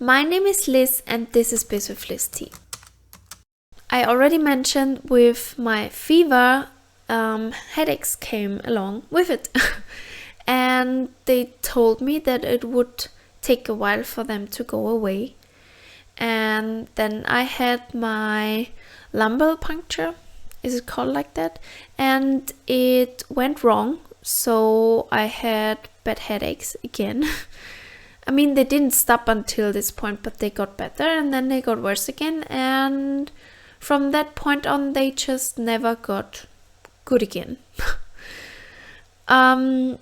My name is Liz and this is Biz with Liz T. I already mentioned with my fever, headaches came along with it. And they told me that it would take a while for them to go away. And then I had my lumbar puncture, is it called like that? And it went wrong, so I had bad headaches again. I mean, they didn't stop until this point, but they got better and then they got worse again. And from that point on, they just never got good again. And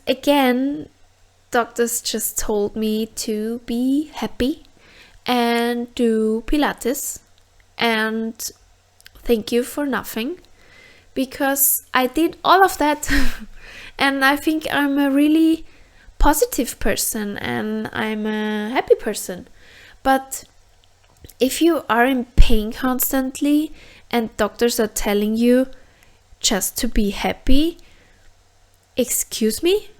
again, doctors just told me to be happy and do Pilates and thank you for nothing, because I did all of that. And I think I'm a really positive person and I'm a happy person. But if you are in pain constantly and doctors are telling you just to be happy, excuse me?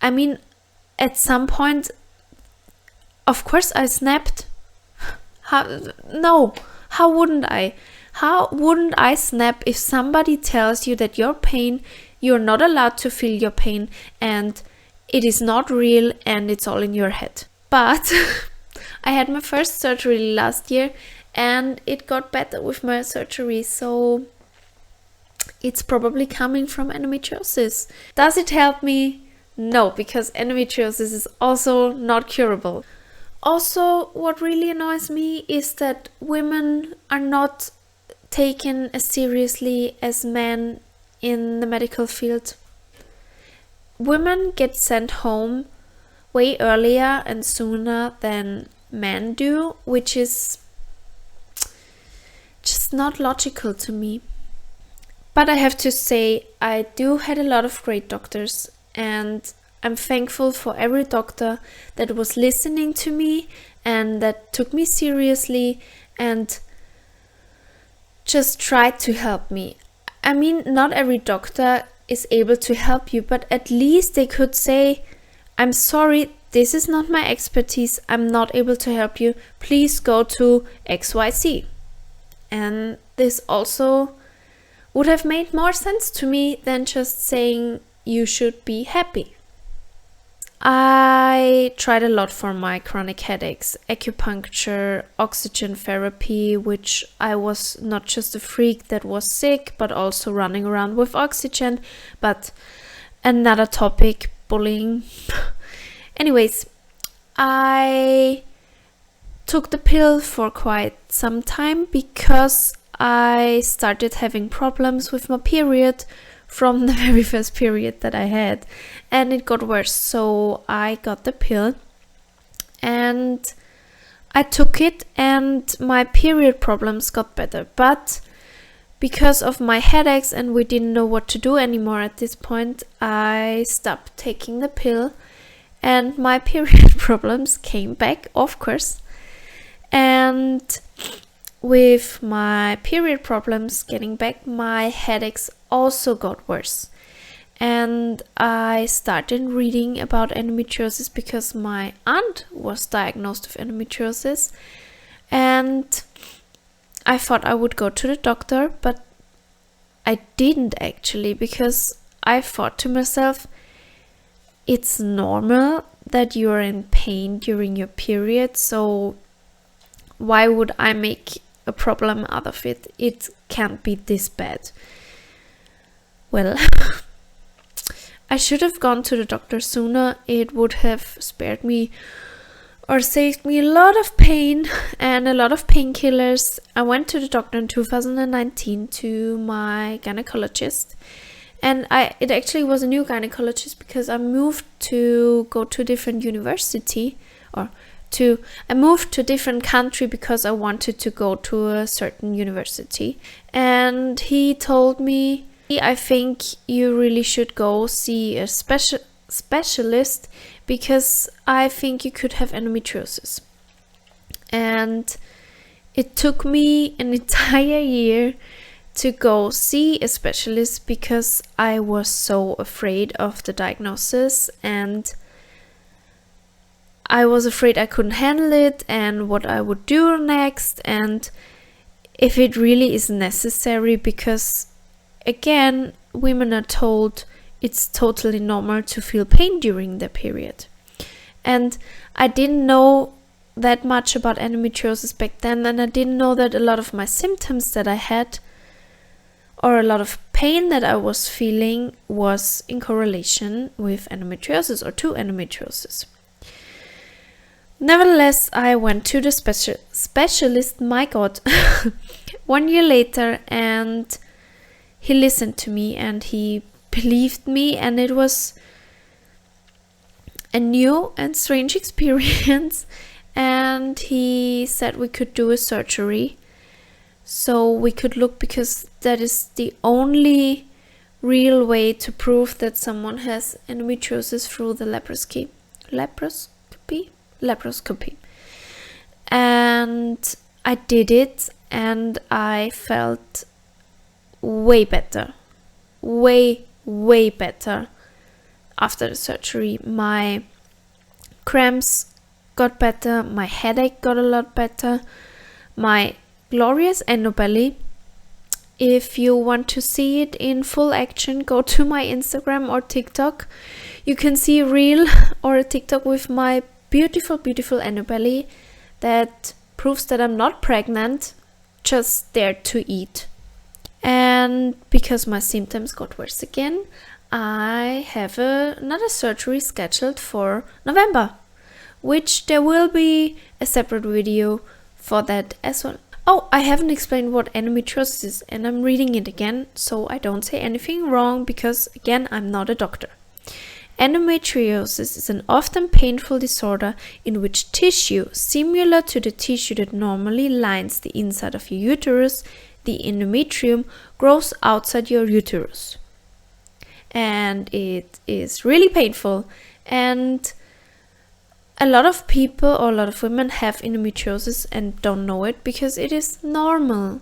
I mean, at some point, of course I snapped. How wouldn't I? How wouldn't I snap if somebody tells you that your pain, you're not allowed to feel your pain and it is not real and it's all in your head? But I had my first surgery last year and it got better with my surgery, so it's probably coming from endometriosis. Does it help me? No, because endometriosis is also not curable. Also, what really annoys me is that women are not taken as seriously as men in the medical field. Women get sent home way earlier and sooner than men do, which is just not logical to me. But I have to say, I do had a lot of great doctors, and I'm thankful for every doctor that was listening to me and that took me seriously and just tried to help me. I mean, not every doctor is able to help you, but at least they could say, I'm sorry, this is not my expertise, I'm not able to help you, please go to XYZ. And this also would have made more sense to me than just saying you should be happy. I tried a lot for my chronic headaches: acupuncture, oxygen therapy, which I was not just a freak that was sick, but also running around with oxygen. But another topic, bullying. Anyways, I took the pill for quite some time because I started having problems with my period from the very first period that I had, and it got worse. So I got the pill and I took it and my period problems got better. But because of my headaches and we didn't know what to do anymore at this point, I stopped taking the pill and my period problems came back, of course. And with my period problems getting back, my headaches also got worse. And I started reading about endometriosis because my aunt was diagnosed with endometriosis. And I thought I would go to the doctor, but I didn't actually, because I thought to myself, it's normal that you're in pain during your period, so why would I make a problem out of it? It can't be this bad. Well, I should have gone to the doctor sooner. It would have spared me or saved me a lot of pain and a lot of painkillers. I went to the doctor in 2019 to my gynecologist, and it actually was a new gynecologist because I moved to go to a different university, I moved to a different country because I wanted to go to a certain university. And he told me, I think you really should go see a specialist because I think you could have endometriosis. And it took me an entire year to go see a specialist because I was so afraid of the diagnosis, and I was afraid I couldn't handle it and what I would do next, and if it really is necessary, because again, women are told it's totally normal to feel pain during their period. And I didn't know that much about endometriosis back then, and I didn't know that a lot of my symptoms that I had, or a lot of pain that I was feeling, was in correlation with endometriosis or to endometriosis. Nevertheless, I went to the specialist, my God, 1 year later, and he listened to me and he believed me, and it was a new and strange experience. And he said we could do a surgery, so we could look, because that is the only real way to prove that someone has endometriosis, through the laparoscopy. And I did it, and I felt way better, way better after the surgery. My cramps got better, my headache got a lot better, my glorious endobelly. If you want to see it in full action, go to my Instagram or TikTok. You can see a reel or a TikTok with my beautiful endobelly that proves that I'm not pregnant, just there to eat. And because my symptoms got worse again, I have another surgery scheduled for November, which there will be a separate video for that as well. Oh, I haven't explained what endometriosis is, and I'm reading it again so I don't say anything wrong, because again, I'm not a doctor. Endometriosis is an often painful disorder in which tissue similar to the tissue that normally lines the inside of your uterus, the endometrium, grows outside your uterus. And it is really painful, and a lot of people, or a lot of women, have endometriosis and don't know it, because it is normal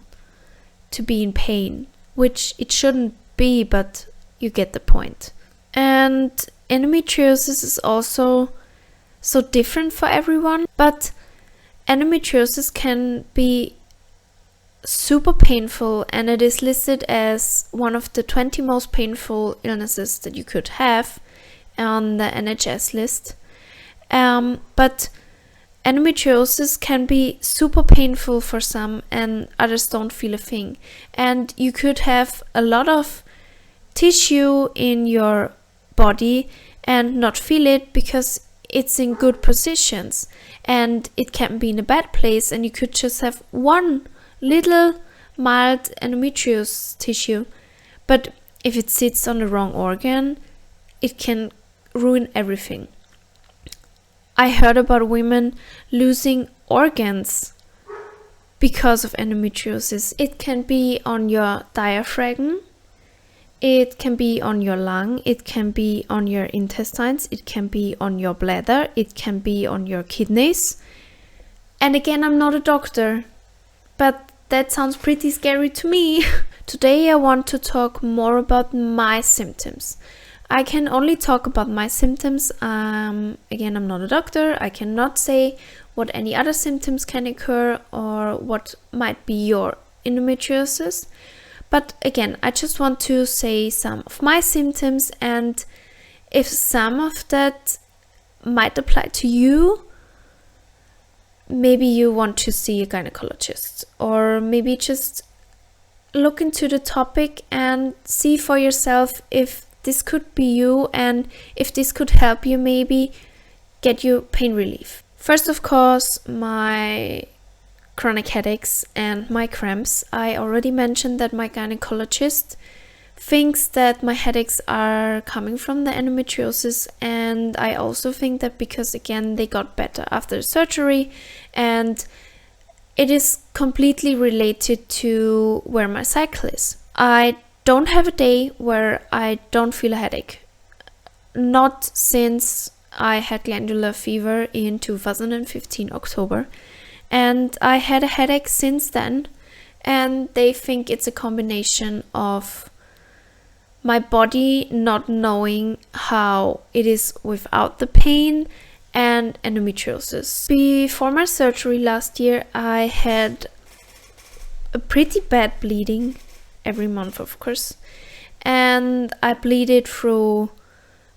to be in pain, which it shouldn't be, but you get the point. And endometriosis is also so different for everyone, but endometriosis can be super painful, and it is listed as one of the 20 most painful illnesses that you could have on the NHS list. But endometriosis can be super painful for some, and others don't feel a thing. And you could have a lot of tissue in your body and not feel it, because it's in good positions, and it can be in a bad place, and you could just have one little mild endometrious tissue. But if it sits on the wrong organ, it can ruin everything. I heard about women losing organs because of endometriosis. It can be on your diaphragm, it can be on your lung, it can be on your intestines, it can be on your bladder, it can be on your kidneys. And again, I'm not a doctor, but that sounds pretty scary to me. Today I want to talk more about my symptoms. I can only talk about my symptoms. Again, I'm not a doctor. I cannot say what any other symptoms can occur or what might be your endometriosis. But again, I just want to say some of my symptoms, and if some of that might apply to you, maybe you want to see a gynecologist, or maybe just look into the topic and see for yourself if this could be you, and if this could help you maybe get you pain relief. First, of course, my chronic headaches and my cramps. I already mentioned that my gynecologist thinks that my headaches are coming from the endometriosis, and I also think that because again they got better after the surgery, and it is completely related to where my cycle is. I don't have a day where I don't feel a headache. Not since I had glandular fever in 2015 October, and I had a headache since then, and they think it's a combination of my body not knowing how it is without the pain, and endometriosis. Before my surgery last year, I had a pretty bad bleeding every month, of course, and I bleeded through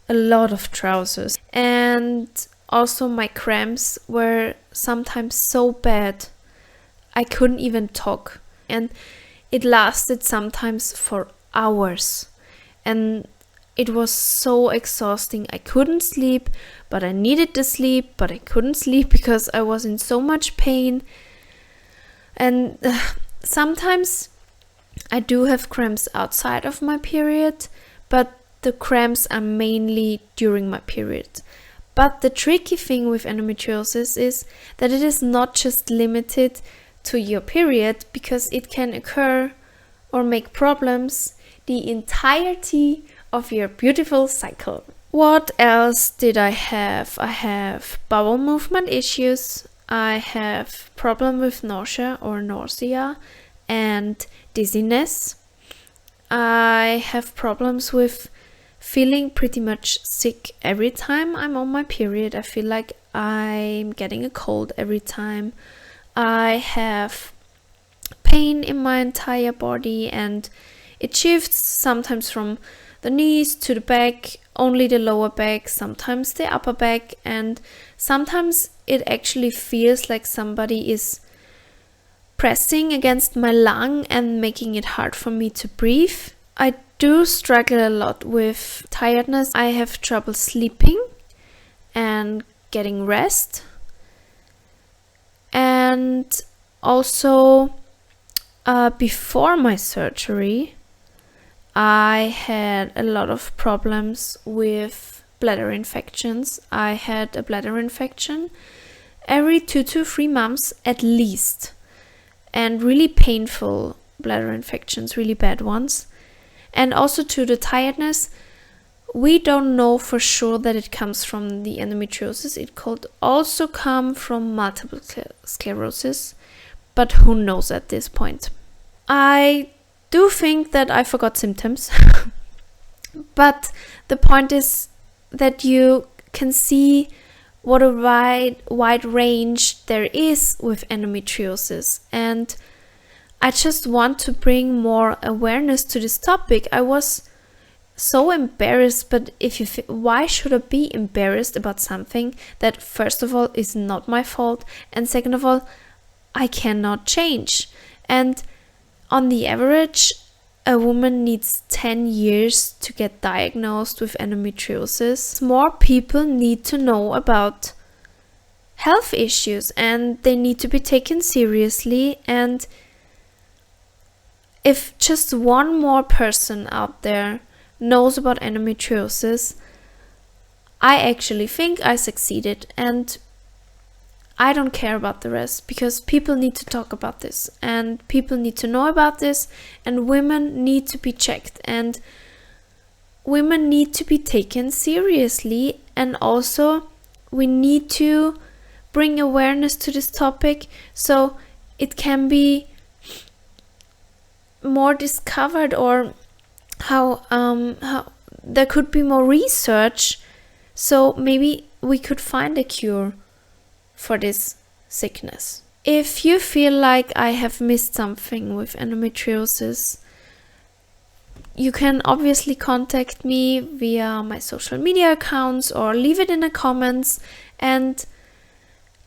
a lot of trousers, and also my cramps were sometimes so bad I couldn't even talk, and it lasted sometimes for hours, and it was so exhausting. I couldn't sleep, but I needed to sleep, but I couldn't sleep because I was in so much pain. And sometimes I do have cramps outside of my period, but the cramps are mainly during my period. But the tricky thing with endometriosis is that it is not just limited to your period, because it can occur or make problems the entirety of your beautiful cycle. What else did I have? I have bowel movement issues. I have problem with nausea and dizziness. I have problems with feeling pretty much sick every time I'm on my period. I feel like I'm getting a cold every time. I have pain in my entire body, and it shifts sometimes from the knees to the back, only the lower back, sometimes the upper back, and sometimes it actually feels like somebody is pressing against my lung and making it hard for me to breathe. I do struggle a lot with tiredness. I have trouble sleeping and getting rest. And also, before my surgery, I had a lot of problems with bladder infections. I had a bladder infection every 2 to 3 months at least, and really painful bladder infections, really bad ones. And also to the tiredness, we don't know for sure that it comes from the endometriosis. It could also come from multiple sclerosis, but who knows at this point. I do think that I forgot symptoms, but the point is that you can see what a wide range there is with endometriosis, and I just want to bring more awareness to this topic. I was so embarrassed, but why should I be embarrassed about something that, first of all, is not my fault, and second of all, I cannot change? And on the average, a woman needs 10 years to get diagnosed with endometriosis. More people need to know about health issues, and they need to be taken seriously. And if just one more person out there knows about endometriosis, I actually think I succeeded, and I don't care about the rest, because people need to talk about this, and people need to know about this, and women need to be checked, and women need to be taken seriously. And also we need to bring awareness to this topic so it can be more discovered, or how there could be more research, so maybe we could find a cure for this sickness. If you feel like I have missed something with endometriosis, you can obviously contact me via my social media accounts or leave it in the comments, and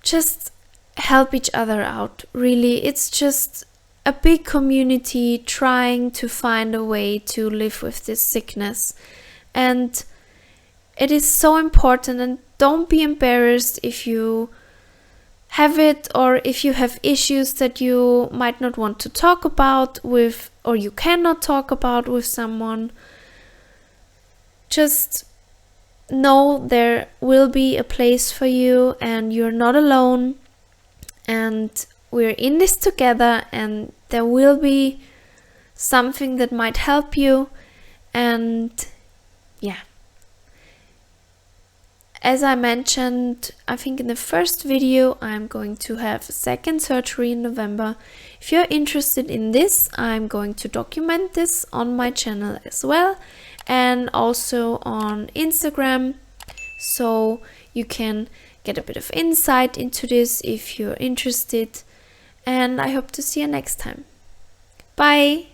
just help each other out. Really, it's just a big community trying to find a way to live with this sickness, and it is so important. And don't be embarrassed if you have it, or if you have issues that you might not want to talk about with, or you cannot talk about with someone. Just know there will be a place for you, and you're not alone, and we're in this together, and there will be something that might help you. And yeah, as I mentioned, I think in the first video, I'm going to have a second surgery in November. If you're interested in this, I'm going to document this on my channel as well, and also on Instagram, so you can get a bit of insight into this if you're interested. And I hope to see you next time. Bye!